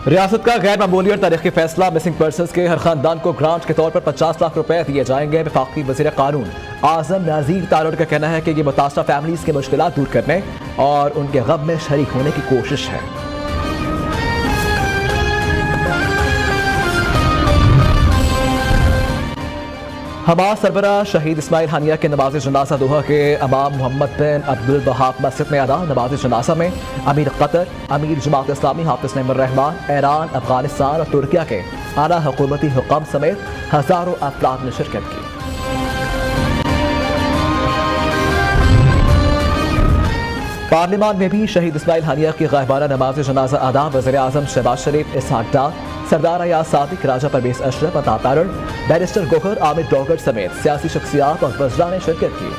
ریاست کا غیر معمولی اور تاریخی فیصلہ، مسنگ پرسنز کے ہر خاندان کو گرانٹ کے طور پر 50 لاکھ روپے دیے جائیں گے۔ وفاقی وزیر قانون اعظم نذیر تالوڑ کا کہنا ہے کہ یہ متاثرہ فیملیز کی مشکلات دور کرنے اور ان کے غم میں شریک ہونے کی کوشش ہے۔ حماس سربراہ شہید اسماعیل ہانیہ کے نماز جنازہ دوحہ کے امام محمد بن عبد الوہاب مسجد میں ادا۔ نماز جنازہ میں امیر قطر، امیر جماعت اسلامی حافظ نعیم الرحمان، ایران، افغانستان اور ترکیہ کے اعلیٰ حکومتی حکام سمیت ہزاروں افراد نے شرکت کی۔ پارلیمان میں بھی شہید اسماعیل ہانیہ کی غائبانہ نماز جنازہ ادا۔ وزیر اعظم شہباز شریف، اسحاق ڈار، سردار ایاز صادق، راجہ پرویز اشرف، عطا تارڑ، بیرسٹر گوہر عامر ڈوگر سمیت سیاسی شخصیات اور وزراء نے شرکت کی۔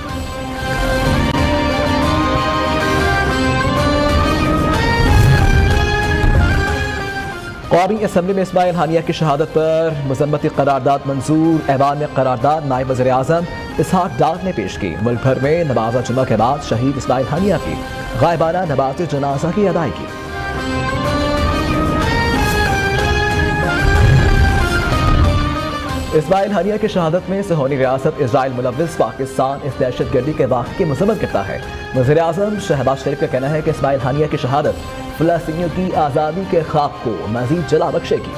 قومی اسمبلی میں اسماعیل ہانیہ کی شہادت پر مذمتی قرارداد منظور۔ ایوان میں قرارداد نائب وزیر اعظم اسحاق ڈار نے پیش کی۔ ملک بھر میں نماز جمعہ کے بعد شہید اسماعیل ہانیہ کی غائبانہ نماز جنازہ کی ادائیگی۔ اسماعیل ہانیہ کی شہادت میں صہیونی ریاست اسرائیل ملوث پاکستان اس دہشت گردی کے واقعے کی مذمت کرتا ہے۔ وزیر اعظم شہباز شریف کا کہنا ہے کہ اسماعیل ہانیہ کی شہادت فلسطینیوں کی آزادی کے خواب کو مزید جلا بخشے گی۔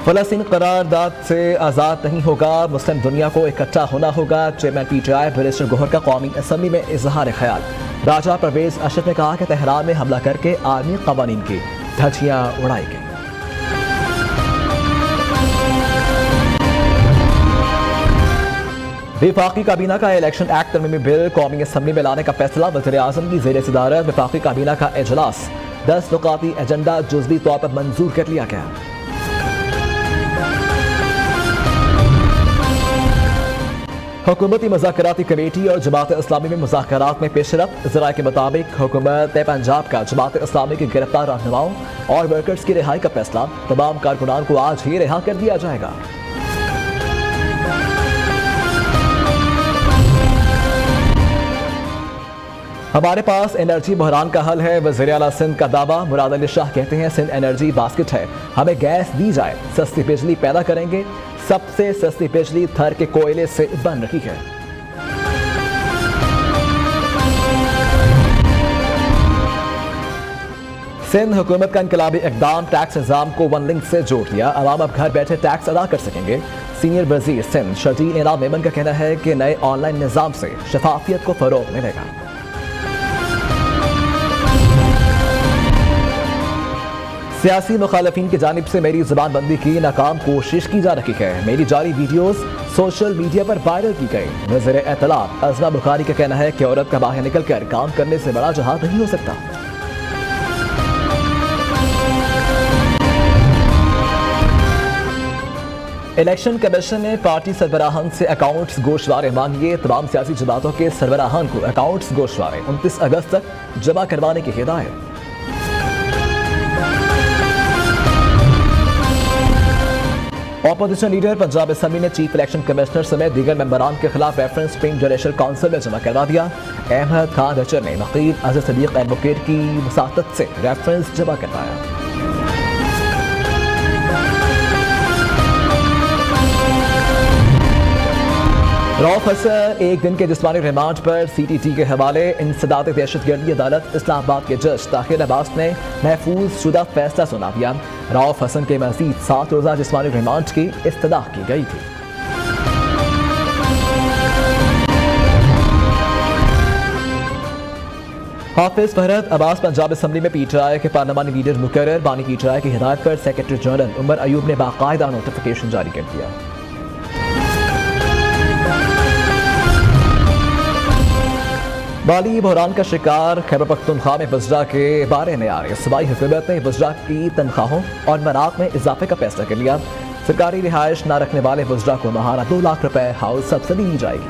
فلسطین قرارداد سے آزاد نہیں ہوگا، مسلم دنیا کو اکٹھا ہونا ہوگا۔ Chairman P T I barrister Gohar کا قومی اسمبلی میں اظہار خیال۔ راجہ پرویز اشرف نے کہا کہ تہران میں حملہ کر کے عالمی قوانین کی دھجیاں اڑائی گئیں۔ وفاقی کابینہ کا الیکشن ایکٹ ترمیمی بل قومی اسمبلی میں لانے کا فیصلہ۔ وزیر اعظم کی زیر صدارت وفاقی کابینہ کا اجلاس 10 نکاتی ایجنڈا جزوی طور پر منظور کر لیا گیا۔ حکومتی مذاکراتی کمیٹی اور جماعت اسلامی میں مذاکرات میں پیش رفت۔ ذرائع کے مطابق حکومت پنجاب کا جماعت اسلامی کے گرفتار رہنماؤں اور ورکرز کی رہائی کا فیصلہ۔ تمام کارکنان کو آج ہی رہا کر دیا جائے گا۔ ہمارے پاس انرجی بحران کا حل ہے، وزیر اعلیٰ سندھ کا دعویٰ۔ مراد علی شاہ کہتے ہیں سندھ انرجی باسکٹ ہے، ہمیں گیس دی جائے، سستی بجلی پیدا کریں گے۔ سب سے سستی بجلی تھر کے کوئلے سے بن رہی ہے۔ سندھ حکومت کا انقلابی اقدام، ٹیکس نظام کو ون لنک سے جوڑ دیا، عوام اب گھر بیٹھے ٹیکس ادا کر سکیں گے۔ سینئر وزیر سندھ شرجیل انعام میمن کا کہنا ہے کہ نئے آن لائن نظام سے شفافیت کو فروغ ملے گا۔ سیاسی مخالفین کی جانب سے میری زبان بندی کی ناکام کوشش کی جا رہی ہے، میری جعلی ویڈیوز سوشل میڈیا پر وائرل کی گئی۔ وزیر اطلاعات عظمہ بخاری کا کہنا ہے کہ عورت کا باہر نکل کر کام کرنے سے بڑا جہاد نہیں ہو سکتا۔ الیکشن کمیشن نے پارٹی سربراہان سے اکاؤنٹس گوشوارے مانگیے۔ تمام سیاسی جماعتوں کے سربراہان کو اکاؤنٹس گوشوارے 29 اگست تک جمع کروانے کی ہدایت۔ اپوزیشن لیڈر پنجاب اسمبلی نے چیف الیکشن کمشنر سمیت دیگر ممبران کے خلاف ریفرنس سپریم جوڈیشل کونسل میں جمع کروا دیا۔ احمد خان رچر نے وکیل اظہر صدیق ایڈوکیٹ کی وساطت سے ریفرنس جمع کروایا۔ رؤف حسن ایک دن کے جسمانی ریمانڈ پر سی ٹی ٹی کے حوالے۔ انسداد دہشت گردی عدالت اسلام آباد کے جج طاہر عباس نے محفوظ شدہ فیصلہ سنا دیا۔ رؤف حسن کے مزید 7 روزہ جسمانی ریمانڈ کی استدعا کی گئی تھی۔ حافظ فرحت عباس پنجاب اسمبلی میں پی ٹی آئی کے پارلیمانی لیڈر مقرر۔ بانی پی ٹی آئی کی ہدایت پر سیکرٹری جنرل عمر ایوب نے باقاعدہ نوٹیفیکیشن جاری کر دیا۔ مالی بحران کا شکار خیبر پختونخوا میں وزراء کے بارے میں آ رہے صوبائی حکومت نے وزراء کی تنخواہوں اور مناط میں اضافے کا فیصلہ کر لیا۔ سرکاری رہائش نہ رکھنے والے وزراء کو ماہانہ 2 لاکھ روپے ہاؤس سبسڈی دی جائے گی۔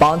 5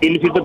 3%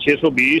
620,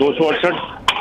268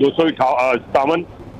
257,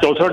64,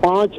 5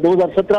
2017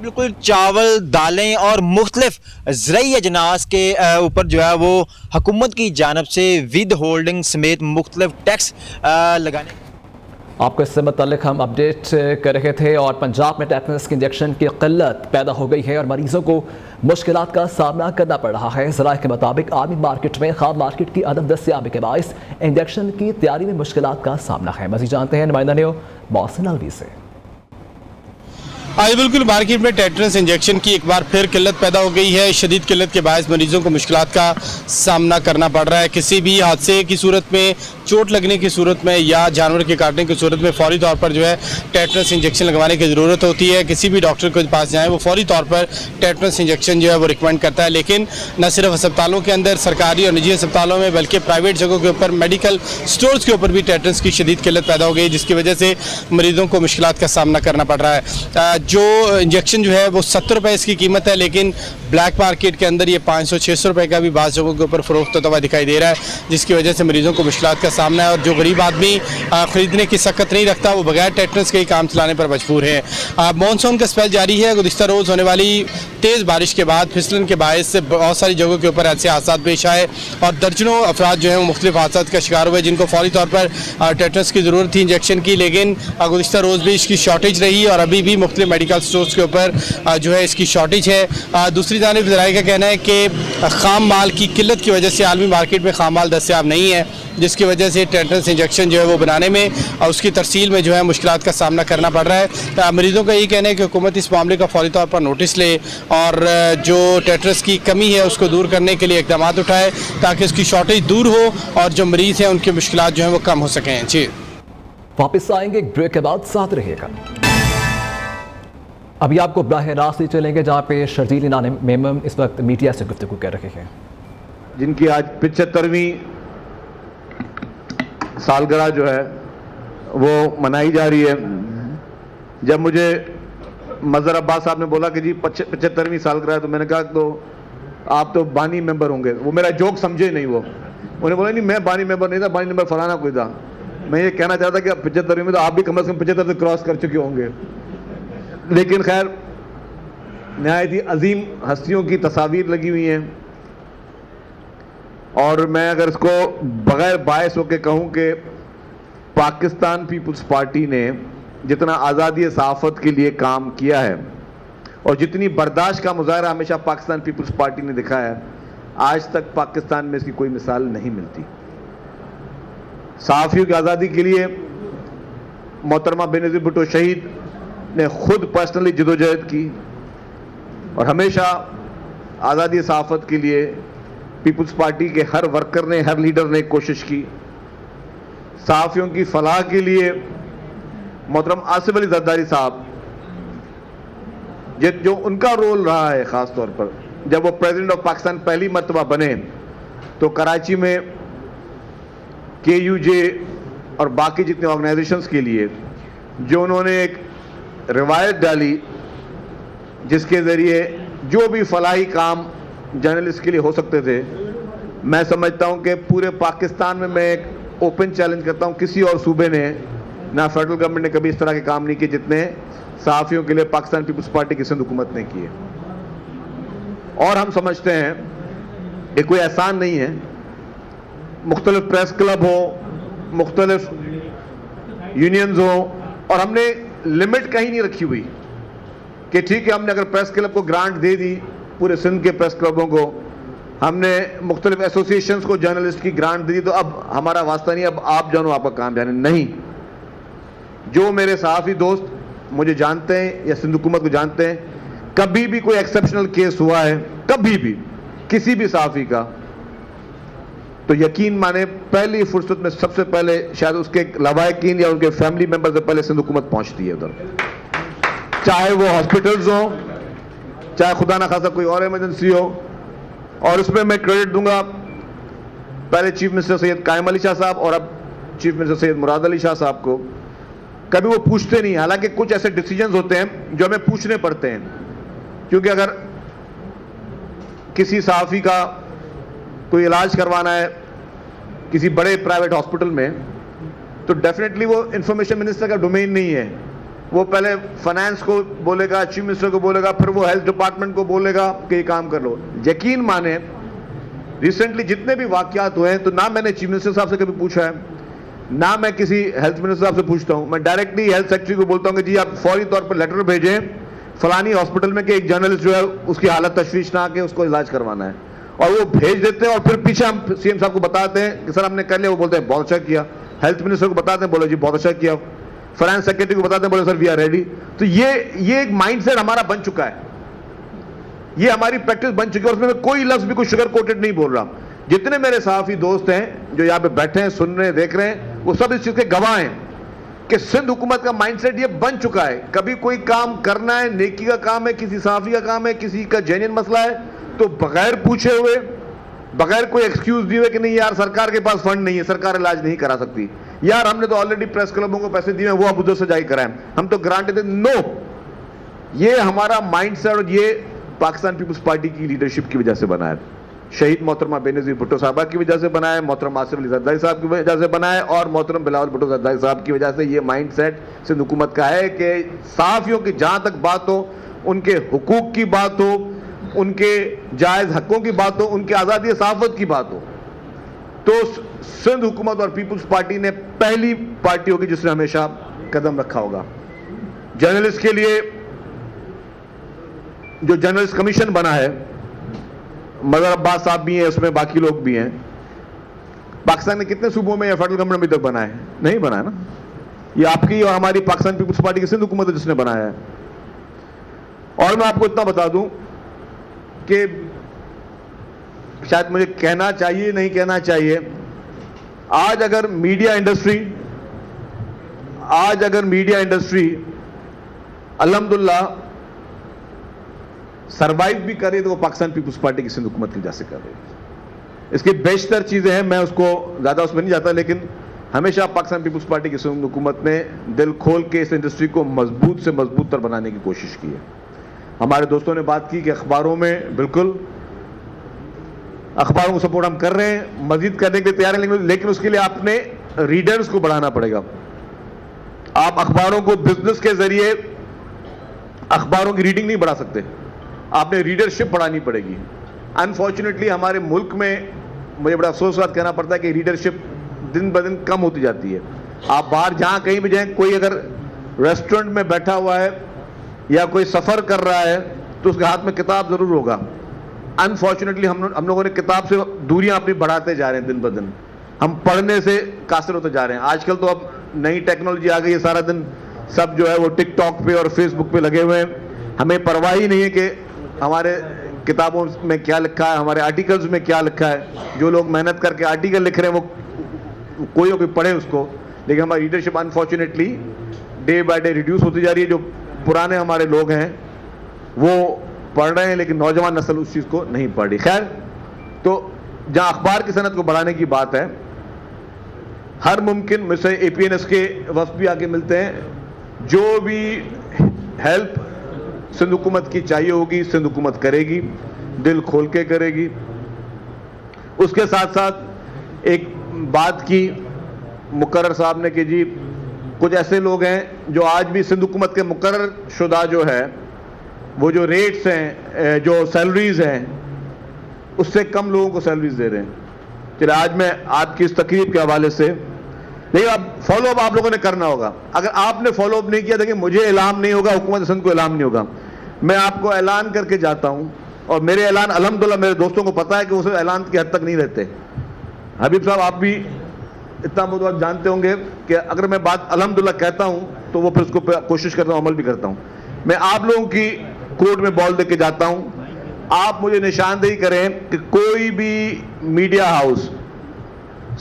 بالکل چاول دالیں اور مختلف زرعی اجناس کے اوپر جو ہے وہ حکومت کی جانب سے ود ہولڈنگ سمیت مختلف ٹیکس لگانے آپ کو اس سے متعلق ہم اپڈیٹ کر رہے تھے. اور پنجاب میں ٹیٹنس کے انجیکشن کی قلت پیدا ہو گئی ہے اور مریضوں کو مشکلات کا سامنا کرنا پڑ رہا ہے. ذرائع کے مطابق عالمی مارکیٹ میں خام مارکیٹ کی عدم دستیابی کے باعث انجیکشن کی تیاری میں مشکلات کا سامنا ہے. مزید جانتے ہیں نمائندہ نیو محسن الوی سے. آج بالکل مارکیٹ میں ٹیٹنس انجیکشن کی ایک بار پھر قلت پیدا ہو گئی ہے. شدید قلت کے باعث مریضوں کو مشکلات کا سامنا کرنا پڑ رہا ہے. کسی بھی حادثے کی صورت میں, چوٹ لگنے کی صورت میں یا جانور کے کاٹنے کی صورت میں فوری طور پر جو ہے ٹیٹنس انجیکشن لگوانے کی ضرورت ہوتی ہے. کسی بھی ڈاکٹر کے پاس جائیں وہ فوری طور پر ٹیٹنس انجیکشن جو ہے وہ ریکمینڈ کرتا ہے. لیکن نہ صرف ہسپتالوں کے اندر, سرکاری اور نجی ہسپتالوں میں, بلکہ پرائیویٹ جگہوں کے اوپر, میڈیکل سٹورز کے اوپر بھی ٹیٹنس کی شدید قلت پیدا ہو گئی, جس کی وجہ سے مریضوں کو مشکلات کا سامنا کرنا پڑ رہا ہے. جو انجیکشن جو ہے وہ 70 روپے اس کی قیمت ہے, لیکن بلیک مارکیٹ کے اندر یہ 500-600 روپے کا بھی بعض جگہوں کے اوپر فروخت ہوتا ہوا دکھائی دے رہا ہے, جس کی وجہ سے مریضوں کو مشکلات کا سامنا ہے. اور جو غریب آدمی خریدنے کی سکت نہیں رکھتا وہ بغیر ٹیٹنس کے ہی کام چلانے پر مجبور ہے. مانسون کا اسپیل جاری ہے. گزشتہ روز ہونے والی تیز بارش کے بعد پھسلن کے باعث بہت ساری جگہوں کے اوپر ایسے حادثات پیش آئے اور درجنوں افراد جو ہیں وہ مختلف حادثات کا شکار ہوئے, جن کو فوری طور پر ٹیٹنس کی ضرورت تھی انجیکشن کی. لیکن گزشتہ روز بھی اس کی شارٹیج رہی اور ابھی بھی مختلف میڈیکل سٹورز کے اوپر جو ہے اس کی شارٹیج ہے. دوسری جانب ذرائع کا کہنا ہے کہ خام مال کی قلت کی وجہ سے عالمی مارکیٹ میں خام مال دستیاب نہیں ہے, جس کی وجہ سے ٹیٹنس انجیکشن جو ہے وہ بنانے میں اور اس کی ترسیل میں جو ہے مشکلات کا سامنا کرنا پڑ رہا ہے. مریضوں کا یہ کہنا ہے کہ حکومت اس معاملے کا فوری طور پر نوٹس لے اور جو ٹیٹنس کی کمی ہے اس کو دور کرنے کے لیے اقدامات اٹھائے تاکہ اس کی شارٹیج دور ہو اور جو مریض ہیں ان کی مشکلات جو ہیں وہ کم ہو سکیں. جی واپس آئیں گے ایک بریک کے بعد, ساتھ رہیے گا. ابھی آپ کو براہ راست چلیں گے جہاں پہ شرجیل انعام میمن اس وقت میڈیا سے گفتگو کر رہے ہیں, جن کی آج 75ویں سالگرہ جو ہے وہ منائی جا رہی ہے. جب مجھے مظہر عباس صاحب نے بولا کہ جی 75ویں سالگرہ ہے تو میں نے کہا تو آپ تو بانی ممبر ہوں گے. وہ میرا جوک سمجھے نہیں, وہ انہوں نے بولا نہیں میں بانی ممبر نہیں تھا, بانی ممبر فلانا کوئی تھا. میں یہ کہنا چاہتا کہ 75ویں میں تو آپ بھی کم از کم 75 سے کراس کر چکے ہوں گے. لیکن خیر نہایت ہی عظیم ہستیوں کی تصاویر لگی ہوئی ہیں اور میں اگر اس کو بغیر باعث ہو کے کہوں کہ پاکستان پیپلز پارٹی نے جتنا آزادی صحافت کے لیے کام کیا ہے اور جتنی برداشت کا مظاہرہ ہمیشہ پاکستان پیپلز پارٹی نے دکھایا ہے, آج تک پاکستان میں اس کی کوئی مثال نہیں ملتی. صحافیوں کی آزادی کے لیے محترمہ بینظیر بھٹو شہید نے خود پرسنلی جدوجہد کی اور ہمیشہ آزادی صحافت کے لیے پیپلز پارٹی کے ہر ورکر نے, ہر لیڈر نے کوشش کی. صحافیوں کی فلاح کے لیے محترم آصف علی زرداری صاحب, جو ان کا رول رہا ہے خاص طور پر جب وہ پریزیڈنٹ آف پاکستان پہلی مرتبہ بنے تو کراچی میں KUJ اور باقی جتنے آرگنائزیشنز کے لیے جو انہوں نے ایک روایت ڈالی جس کے ذریعے جو بھی فلاحی کام جرنلسٹ کے لیے ہو سکتے تھے, میں سمجھتا ہوں کہ پورے پاکستان میں ایک اوپن چیلنج کرتا ہوں کسی اور صوبے نے, نہ فیڈرل گورنمنٹ نے کبھی اس طرح کے کام نہیں کیے جتنے صحافیوں کے لیے پاکستان پیپلز پارٹی کی سندھ حکومت نے کیے. اور ہم سمجھتے ہیں کہ کوئی احسان نہیں ہے, مختلف پریس کلب ہو, مختلف یونینز ہوں, اور ہم نے لمٹ کہیں نہیں رکھی ہوئی کہ ٹھیک ہے ہم نے اگر پریس کلب کو گرانٹ دے دی, پورے سندھ کے پریس کلبوں کو, ہم نے مختلف ایسوسیشنز کو جرنلسٹ کی گرانٹ دی تو اب ہمارا واسطہ نہیں, اب آپ جانو آپ کا کام جانے. نہیں, جو میرے صحافی دوست مجھے جانتے ہیں یا سندھ حکومت کو جانتے ہیں, کبھی بھی کوئی ایکسیپشنل کیس ہوا ہے کبھی بھی کسی بھی صحافی کا, تو یقین مانے پہلی فرصت میں سب سے پہلے شاید اس کے لواحقین یا ان کے فیملی ممبر سے پہلے سندھ حکومت پہنچتی ہے ادھر, چاہے وہ ہاسپٹلز ہوں, چاہے خدا نخواستہ کوئی اور ایمرجنسی ہو. اور اس میں میں کریڈٹ دوں گا پہلے چیف منسٹر سید قائم علی شاہ صاحب اور اب چیف منسٹر سید مراد علی شاہ صاحب کو. کبھی وہ پوچھتے نہیں, حالانکہ کچھ ایسے ڈیسیجنز ہوتے ہیں جو ہمیں پوچھنے پڑتے ہیں, کیونکہ اگر کسی صحافی کا کوئی علاج کروانا ہے کسی بڑے پرائیویٹ ہاسپٹل میں تو ڈیفینیٹلی وہ انفارمیشن منسٹر کا ڈومین نہیں ہے, وہ پہلے فائنانس کو بولے گا, چیف منسٹر کو بولے گا, پھر وہ ہیلتھ ڈپارٹمنٹ کو بولے گا کہ یہ کام کر لو. یقین مانیں ریسنٹلی جتنے بھی واقعات ہوئے ہیں تو نہ میں نے چیف منسٹر صاحب سے کبھی پوچھا ہے, نہ میں کسی ہیلتھ منسٹر صاحب سے پوچھتا ہوں. میں ڈائریکٹلی ہیلتھ سیکٹری کو بولتا ہوں کہ جی آپ فوری طور پر لیٹر بھیجیں فلانی ہاسپٹل میں کہ ایک جرنلسٹ جو ہے اس کی حالت تشویشناک ہے, اس کو علاج کروانا ہے, اور وہ بھیج دیتے ہیں. اور پھر پیچھے ہم سی ایم صاحب کو بتاتے ہیں کہ سر ہم نے کر لیا, وہ بولتے ہیں بہت اچھا کیا. ہیلتھ منسٹر کو بتاتے ہیں, بولے جی بہت اچھا کیا. فائنانس سیکرٹری کو بتاتے ہیں, بولے سر وی آر ریڈی. تو یہ ایک مائنڈ سیٹ ہمارا بن چکا ہے, یہ ہماری پریکٹس بن چکی ہے, اور اس میں کوئی لفظ بھی کوئی شوگر کوٹڈ نہیں بول رہا. جتنے میرے صحافی دوست ہیں جو یہاں پہ بیٹھے ہیں, سن رہے ہیں, دیکھ رہے ہیں, وہ سب اس چیز کے گواہ ہیں کہ سندھ حکومت کا مائنڈ سیٹ یہ بن چکا ہے. کبھی کوئی کام کرنا ہے, نیکی کا کام ہے, کسی صحافی کا کام ہے, کسی کا جینین مسئلہ ہے, تو بغیر پوچھے ہوئے, بغیر کوئی ایکسکیوز دیے ہوئے کہ نہیں یار سرکار کے پاس فنڈ نہیں ہے, سرکار علاج نہیں کرا سکتی, یار ہم نے تو آلریڈی پریس کلبوں کو پیسے دیے ہیں, وہ اب ادھر سے جائی کرائیں, ہم تو گرانٹ دیں. نو, یہ ہمارا مائنڈ سیٹ اور یہ پاکستان پیپلز پارٹی کی لیڈرشپ کی وجہ سے بنا ہے. شہید محترمہ بے نظیر بھٹو صاحبہ کی وجہ سے بنا ہے, محترم آصف علی زرداری صاحب کی وجہ سے بنا ہے, اور محترم بلاول بھٹو زرداری صاحب کی وجہ سے. یہ مائنڈ سیٹ سندھ حکومت کا ہے کہ صحافیوں کی جہاں تک بات ہو, ان کے حقوق کی بات ہو, ان کے جائز حقوں کی بات ہو, ان کی آزادی صحافت کی بات ہو, تو سندھ حکومت اور پیپلز پارٹی نے پہلی پارٹی ہوگی جس نے ہمیشہ قدم رکھا ہوگا. جرنلسٹ کے لیے جو جرنلسٹ کمیشن بنا ہے, مظہر عباس صاحب بھی ہیں اس میں, باقی لوگ بھی ہیں. پاکستان نے کتنے صوبوں میں یا فیڈرل گورنمنٹ ابھی تک بنا ہے؟ نہیں بنا ہے نا. یہ آپ کی اور ہماری پاکستان پیپلز پارٹی کی سندھ حکومت ہے جس نے بنایا ہے. اور میں آپ کو اتنا بتا دوں کہ شاید مجھے کہنا چاہیے نہیں کہنا چاہیے, آج اگر میڈیا انڈسٹری الحمدللہ سروائیو بھی کر رہی ہے تو وہ پاکستان پیپلز پارٹی کی سندھ حکومت کی وجہ سے کر رہی ہے. اس کی بیشتر چیزیں ہیں, میں اس کو زیادہ اس میں نہیں جاتا, لیکن ہمیشہ پاکستان پیپلز پارٹی کی سندھ حکومت نے دل کھول کے اس انڈسٹری کو مضبوط سے مضبوط تر بنانے کی کوشش کی ہے. ہمارے دوستوں نے بات کی کہ اخباروں میں, بالکل اخباروں کو سپورٹ ہم کر رہے ہیں, مزید کرنے کے لیے تیار ہیں, لیکن اس کے لیے آپ نے ریڈرز کو بڑھانا پڑے گا. آپ اخباروں کو بزنس کے ذریعے اخباروں کی ریڈنگ نہیں بڑھا سکتے, آپ نے ریڈرشپ بڑھانی پڑے گی. انفارچونیٹلی ہمارے ملک میں مجھے بڑا افسوس کے ساتھ کہنا پڑتا ہے کہ ریڈرشپ دن بدن کم ہوتی جاتی ہے. آپ باہر جہاں کہیں بھی جائیں, کوئی اگر ریسٹورنٹ میں بیٹھا ہوا ہے یا کوئی سفر کر رہا ہے تو اس کے ہاتھ میں کتاب ضرور ہوگا. انفارچونیٹلی ہم لوگوں نے کتاب سے دوریاں اپنی بڑھاتے جا رہے ہیں, دن بدن ہم پڑھنے سے قاصر ہوتے جا رہے ہیں. آج کل تو اب نئی ٹیکنالوجی آ گئی ہے, سارا دن سب جو ہے وہ ٹک ٹاک پہ اور فیس بک پہ لگے ہوئے ہیں. ہمیں پرواہ ہی نہیں ہے کہ ہمارے کتابوں میں کیا لکھا ہے, ہمارے آرٹیکلز میں کیا لکھا ہے. جو لوگ محنت کر کے آرٹیکل لکھ رہے ہیں وہ کوئی پڑھے اس کو, لیکن ہماری leadership unfortunately day by day reduce ہوتی جا رہی ہے. جو پرانے ہمارے لوگ ہیں وہ پڑھ رہے ہیں, لیکن نوجوان نسل اس چیز کو نہیں پڑھ رہی. خیر, تو جہاں اخبار کی صنعت کو بڑھانے کی بات ہے, ہر ممکن مجھ سے APNS کے وفد بھی آ کے ملتے ہیں, جو بھی ہیلپ سندھ حکومت کی چاہیے ہوگی سندھ حکومت کرے گی, دل کھول کے کرے گی. اس کے ساتھ ساتھ ایک بات کی مقرر صاحب نے کہ جی کچھ ایسے لوگ ہیں جو آج بھی سندھ حکومت کے مقرر شدہ جو ہے وہ جو ریٹس ہیں, جو سیلریز ہیں, اس سے کم لوگوں کو سیلریز دے رہے ہیں. چلے آج میں آپ کی اس تقریب کے حوالے سے, لیکن اب فالو اپ آپ لوگوں نے کرنا ہوگا. اگر آپ نے فالو اپ نہیں کیا دیکھیں مجھے اعلان نہیں ہوگا, حکومت سندھ کو اعلان نہیں ہوگا. میں آپ کو اعلان کر کے جاتا ہوں, اور میرے اعلان الحمدللہ میرے دوستوں کو پتا ہے کہ اسے اعلان کی حد تک نہیں رہتے. حبیب صاحب آپ بھی اتنا بہت جانتے ہوں گے کہ اگر میں بات الحمدللہ کہتا ہوں تو وہ پھر اس کو کوشش کرتا ہوں, عمل بھی کرتا ہوں. میں آپ لوگوں کی کورٹ میں بال دے کے جاتا ہوں, آپ مجھے نشاندہی کریں کہ کوئی بھی میڈیا ہاؤس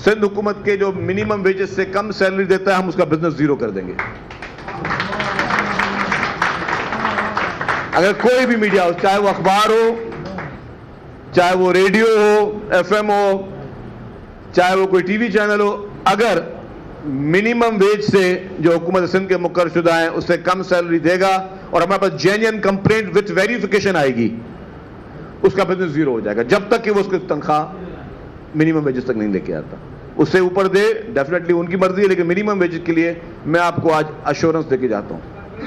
سندھ حکومت کے جو منیمم ویجز سے کم سیلری دیتا ہے ہم اس کا بزنس زیرو کر دیں گے. اگر کوئی بھی میڈیا ہاؤس, چاہے وہ اخبار ہو, چاہے وہ ریڈیو ہو, FM ہو, چاہے وہ کوئی ٹی وی چینل ہو, اگر منیمم ویج سے جو حکومت سندھ کے مقرر شدہ ہیں اس سے کم سیلری دے گا اور ہمارے پاس جینین کمپلینٹ وتھ ویریفیکیشن آئے گی, اس کا بزنس زیرو ہو جائے گا جب تک کہ وہ اس کی تنخواہ منیمم ویجز تک نہیں لے کے آتا. اس سے اوپر دے ڈیفینیٹلی ان کی مرضی ہے, لیکن منیمم ویجز کے لیے میں آپ کو آج ایشورنس دے کے جاتا ہوں.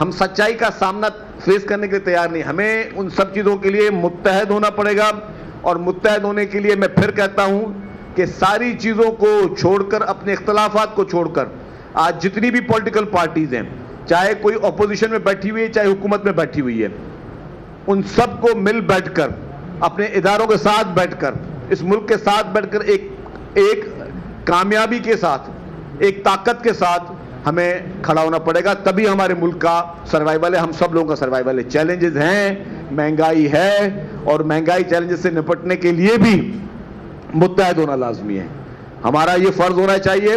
ہم سچائی کا سامنا فیس کرنے کے لیے تیار نہیں. ہمیں ان سب چیزوں کے لیے متحد ہونا پڑے گا, اور متحد ہونے کے لیے میں پھر کہتا ہوں کہ ساری چیزوں کو چھوڑ کر, اپنے اختلافات کو چھوڑ کر, آج جتنی بھی پولیٹیکل پارٹیز ہیں, چاہے کوئی اپوزیشن میں بیٹھی ہوئی ہے چاہے حکومت میں بیٹھی ہوئی ہے, ان سب کو مل بیٹھ کر, اپنے اداروں کے ساتھ بیٹھ کر, اس ملک کے ساتھ بیٹھ کر ایک کامیابی کے ساتھ, ایک طاقت کے ساتھ ہمیں کھڑا ہونا پڑے گا. تبھی ہمارے ملک کا سروائیول ہے, ہم سب لوگوں کا سروائیول ہے. چیلنجز ہیں, مہنگائی ہے, اور مہنگائی چیلنجز سے نپٹنے کے لیے بھی متحد ہونا لازمی ہے. ہمارا یہ فرض ہونا چاہیے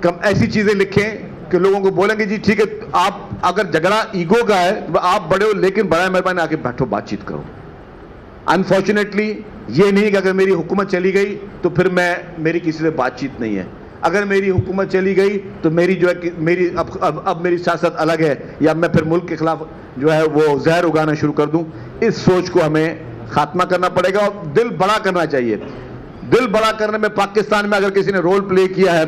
کہ ہم ایسی چیزیں لکھیں کہ لوگوں کو بولیں گے جی ٹھیک ہے, آپ اگر جھگڑا ایگو کا ہے آپ بڑے ہو, لیکن برائے مہربانی آ کے بیٹھو, بات چیت کرو. انفارچونیٹلی یہ نہیں کہ اگر میری حکومت چلی گئی تو پھر میری کسی سے بات چیت نہیں ہے. اگر میری حکومت چلی گئی تو میری جو ہے میری اب میری سیاست الگ ہے, یا میں پھر ملک کے خلاف جو ہے وہ زہر اگانا شروع کر دوں. اس سوچ کو ہمیں خاتمہ کرنا پڑے گا, اور دل بڑا کرنا چاہیے. دل بڑا کرنے میں پاکستان میں اگر کسی نے رول پلے کیا ہے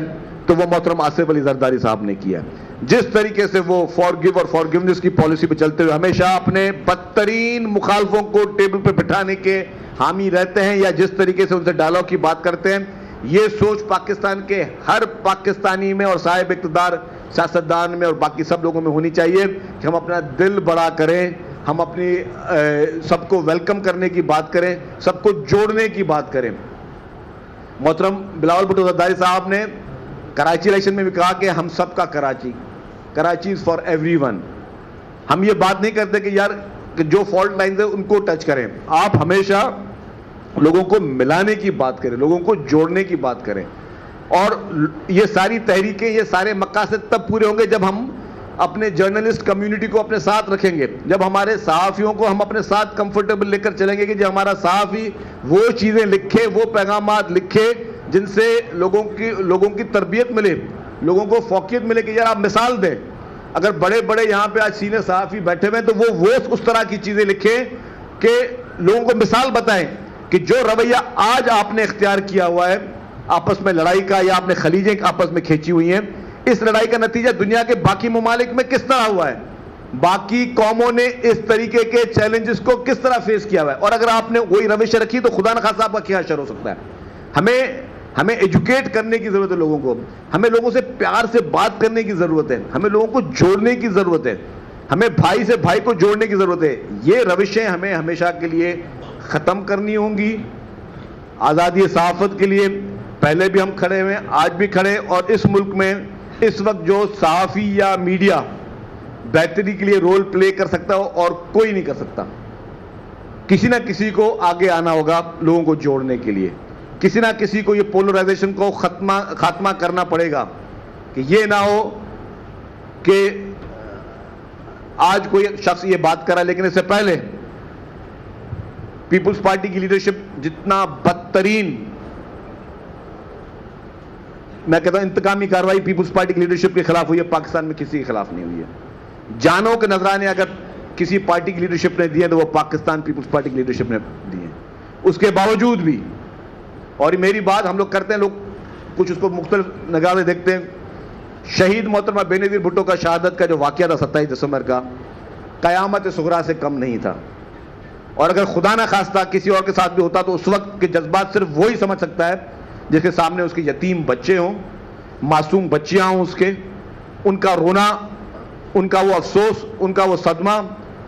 تو وہ محترم آصف علی زرداری صاحب نے کیا ہے. جس طریقے سے وہ فارگیو اور فارگیونیس کی پالیسی پہ چلتے ہوئے ہمیشہ اپنے بدترین مخالفوں کو ٹیبل پہ بٹھانے کے حامی رہتے ہیں, یا جس طریقے سے ان سے ڈائلاگ کی بات کرتے ہیں, یہ سوچ پاکستان کے ہر پاکستانی میں اور صاحب اقتدار سیاستدان میں اور باقی سب لوگوں میں ہونی چاہیے کہ ہم اپنا دل بڑا کریں, ہم اپنی سب کو ویلکم کرنے کی بات کریں, سب کو جوڑنے کی بات کریں. محترم بلاول بھٹو زرداری صاحب نے کراچی الیکشن میں بھی کہا کہ ہم سب کا Karachi is for every one. ہم یہ بات نہیں کرتے کہ یار جو فالٹ لائنز ہیں ان کو ٹچ کریں. آپ ہمیشہ لوگوں کو ملانے کی بات کریں, لوگوں کو جوڑنے کی بات کریں, اور یہ ساری تحریکیں, یہ سارے مقاصد تب پورے ہوں گے جب ہم اپنے جرنلسٹ کمیونٹی کو اپنے ساتھ رکھیں گے, جب ہمارے صحافیوں کو ہم اپنے ساتھ کمفرٹیبل لے کر چلیں گے کہ جو ہمارا صحافی وہ چیزیں لکھے, وہ پیغامات لکھے جن سے لوگوں کی تربیت ملے, لوگوں کو فوقیت ملے کہ یار آپ مثال دیں. اگر بڑے بڑے یہاں پہ آج سینئر صحافی بیٹھے ہوئے ہیں تو وہ اس طرح کی چیزیں لکھیں کہ لوگوں کو مثال بتائیں کہ جو رویہ آج آپ نے اختیار کیا ہوا ہے آپس میں لڑائی کا, یا آپ نے خلیجیں آپس میں کھینچی ہوئی ہیں, اس لڑائی کا نتیجہ دنیا کے باقی ممالک میں کس طرح ہوا ہے, باقی قوموں نے اس طریقے کے چیلنجز کو کس طرح فیس کیا ہوا ہے. اور اگر آپ نے وہی روش رکھی تو خدا نخواستہ آپ کا کیا اثر ہو سکتا ہے. ہمیں ایجوکیٹ کرنے کی ضرورت ہے لوگوں کو, ہمیں لوگوں سے پیار سے بات کرنے کی ضرورت ہے, ہمیں لوگوں کو جوڑنے کی ضرورت ہے, ہمیں بھائی سے بھائی کو جوڑنے کی ضرورت ہے. یہ روشیں ہمیں ہمیشہ کے لیے ختم کرنی ہوں گی. آزادی صحافت کے لیے پہلے بھی ہم کھڑے ہوئے, آج بھی کھڑے, اور اس ملک میں اس وقت جو صحافی یا میڈیا بہتری کے لیے رول پلے کر سکتا ہو اور کوئی نہیں کر سکتا. کسی نہ کسی کو آگے آنا ہوگا لوگوں کو جوڑنے کے لیے, کسی نہ کسی کو یہ پولرائزیشن کو خاتمہ کرنا پڑے گا کہ یہ نہ ہو کہ آج کوئی شخص یہ بات کرا لیکن اس سے پہلے پیپلز پارٹی کی لیڈرشپ جتنا بدترین, میں کہتا ہوں انتقامی کارروائی پیپلز پارٹی کی لیڈرشپ کے خلاف ہوئی ہے, پاکستان میں کسی کے خلاف نہیں ہوئی ہے. جانوں کے نذرانے اگر کسی پارٹی کی لیڈرشپ نے دیے تو وہ پاکستان پیپلز پارٹی کی لیڈرشپ نے دیے. اس کے باوجود بھی, اور میری بات ہم لوگ کرتے ہیں, لوگ کچھ اس کو مختلف نگاہ سے دیکھتے ہیں, شہید محترمہ بے نظیر بھٹو کا شہادت کا جو واقعہ تھا 27 دسمبر کا, قیامت صغریٰ سے کم نہیں تھا. اور اگر خدا نہ خواستہ کسی اور کے ساتھ بھی ہوتا تو اس وقت کے جذبات صرف وہی سمجھ سکتا ہے جس کے سامنے اس کے یتیم بچے ہوں, معصوم بچیاں ہوں, اس کے ان کا رونا, ان کا وہ افسوس, ان کا وہ صدمہ,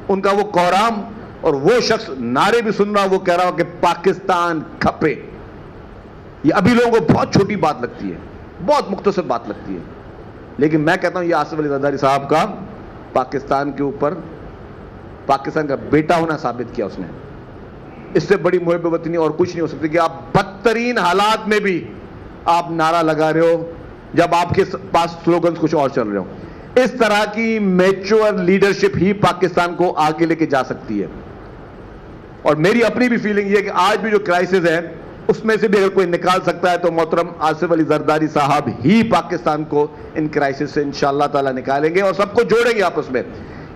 ان کا وہ کوہرام, اور وہ شخص نعرے بھی سن رہا, وہ کہہ رہا ہو کہ پاکستان کھپے. یہ ابھی لوگوں کو بہت چھوٹی بات لگتی ہے, بہت مختصر بات لگتی ہے, لیکن میں کہتا ہوں یہ آصف علی زرداری صاحب کا پاکستان کے اوپر پاکستان کا بیٹا ہونا ثابت کیا اس نے. اس سے بڑی محب وطنی اور کچھ نہیں ہو سکتی کہ آپ بدترین حالات میں بھی آپ نعرہ لگا رہے ہو جب آپ کے پاس سلوگنز کچھ اور چل رہے ہو. اس طرح کی میچور لیڈرشپ ہی پاکستان کو آگے لے کے جا سکتی ہے. اور میری اپنی بھی فیلنگ یہ ہے کہ آج بھی جو کرائسس ہے اس میں سے بھی اگر کوئی نکال سکتا ہے تو محترم آصف علی زرداری صاحب ہی پاکستان کو ان کرائسس سے انشاءاللہ تعالی نکالیں گے اور سب کو جوڑیں گے آپس میں.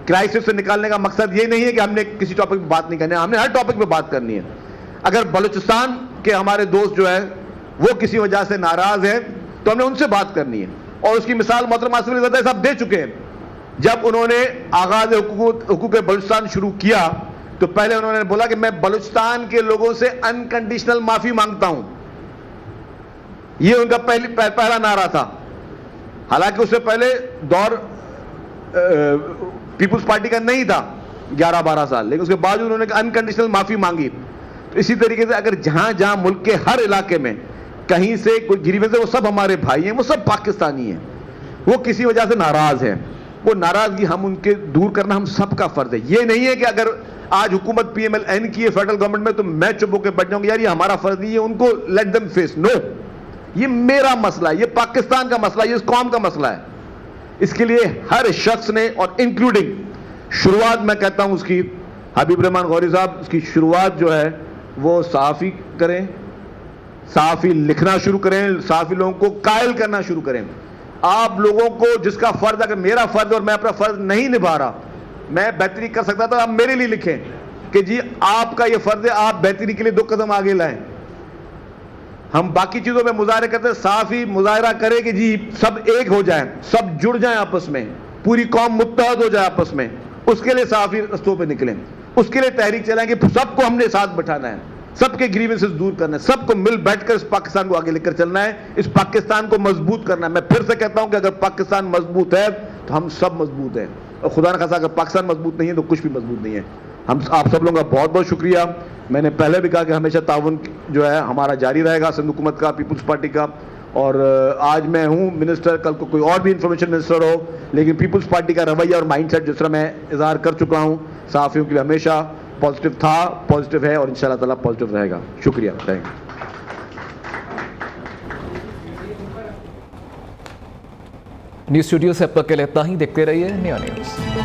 کرائسس سے نکالنے کا مقصد یہ نہیں ہے کہ ہم نے کسی ٹاپک پہ بات نہیں کرنی ہے, ہم نے ہر ٹاپک پہ بات کرنی ہے. اگر بلوچستان کے ہمارے دوست جو ہے وہ کسی وجہ سے ناراض ہیں تو ہم نے ان سے بات کرنی ہے, اور اس کی مثال محترم آصف علی زرداری صاحب دے چکے ہیں جب انہوں نے آغاز حقوق بلوچستان شروع کیا تو پہلے انہوں نے بولا کہ میں بلوچستان کے لوگوں سے انکنڈیشنل معافی مانگتا ہوں. یہ ان کا پہلا نعرہ تھا. حالانکہ اس سے پہلے دور پیپلز پارٹی کا نہیں تھا 11-12 سال, لیکن اس کے بعد انہوں نے انکنڈیشنل معافی مانگی. تو اسی طریقے سے اگر جہاں جہاں ملک کے ہر علاقے میں کہیں سے کوئی گریوینس ہے, وہ سب ہمارے بھائی ہیں, وہ سب پاکستانی ہیں, وہ کسی وجہ سے ناراض ہیں, وہ ناراضگی ہم ان کے دور کرنا ہم سب کا فرض ہے. یہ نہیں ہے کہ اگر آج حکومت پی ایم ایل این کی ہے فیڈرل گورنمنٹ میں تو میں چپ ہو کے بیٹھ جاؤں گا, یار یہ ہمارا فرض نہیں ہے, ان کو لیٹ دم فیس. نو, یہ میرا مسئلہ ہے, یہ پاکستان کا مسئلہ ہے, یہ اس قوم کا مسئلہ ہے. اس کے لیے ہر شخص نے, اور انکلوڈنگ شروعات میں کہتا ہوں اس کی, حبیب الرحمان غوری صاحب, اس کی شروعات جو ہے وہ صحافی کریں, صحافی لکھنا شروع کریں, صحافی لوگوں کو قائل کرنا شروع کریں. آپ لوگوں کو جس کا فرض, اگر میرا فرض اور میں اپنا فرض نہیں نبھا رہا, میں بہتری کر سکتا تھا, آپ میرے لیے لکھیں کہ جی آپ کا یہ فرض ہے, آپ بہتری کے لیے 2 قدم آگے لائیں. ہم باقی چیزوں میں مظاہرے کرتے ہیں, صحافی مظاہرہ کرے کہ جی سب ایک ہو جائیں, سب جڑ جائیں آپس میں, پوری قوم متحد ہو جائے آپس میں. اس کے لیے صحافی رستوں پہ نکلیں, اس کے لیے تحریک چلائیں کہ سب کو ہم نے ساتھ بٹھانا ہے, سب کے گریوینسز دور کرنا ہے, سب کو مل بیٹھ کر اس پاکستان کو آگے لے کر چلنا ہے, اس پاکستان کو مضبوط کرنا ہے. میں پھر سے کہتا ہوں کہ اگر پاکستان مضبوط ہے تو ہم سب مضبوط ہیں, اور خدا نہ خواستہ اگر پاکستان مضبوط نہیں ہے تو کچھ بھی مضبوط نہیں ہے. ہم آپ سب لوگوں کا بہت بہت شکریہ. میں نے پہلے بھی کہا کہ ہمیشہ تعاون جو ہے ہمارا جاری رہے گا, سندھ حکومت کا, پیپلز پارٹی کا. اور آج میں ہوں منسٹر, کل کو کوئی اور بھی انفارمیشن منسٹر ہو, لیکن پیپلز پارٹی کا رویہ اور مائنڈ سیٹ جس طرح میں اظہار کر چکا ہوں صحافیوں کے لیے ہمیشہ پازیٹیو تھا, پازیٹیو ہے, اور انشاءاللہ تعالیٰ پازیٹیو رہے گا. شکریہ, تھینک یو. نیوز اسٹوڈیو سے اب تک کے لیے اتنا ہی. دیکھتے رہیے نیو نیوز.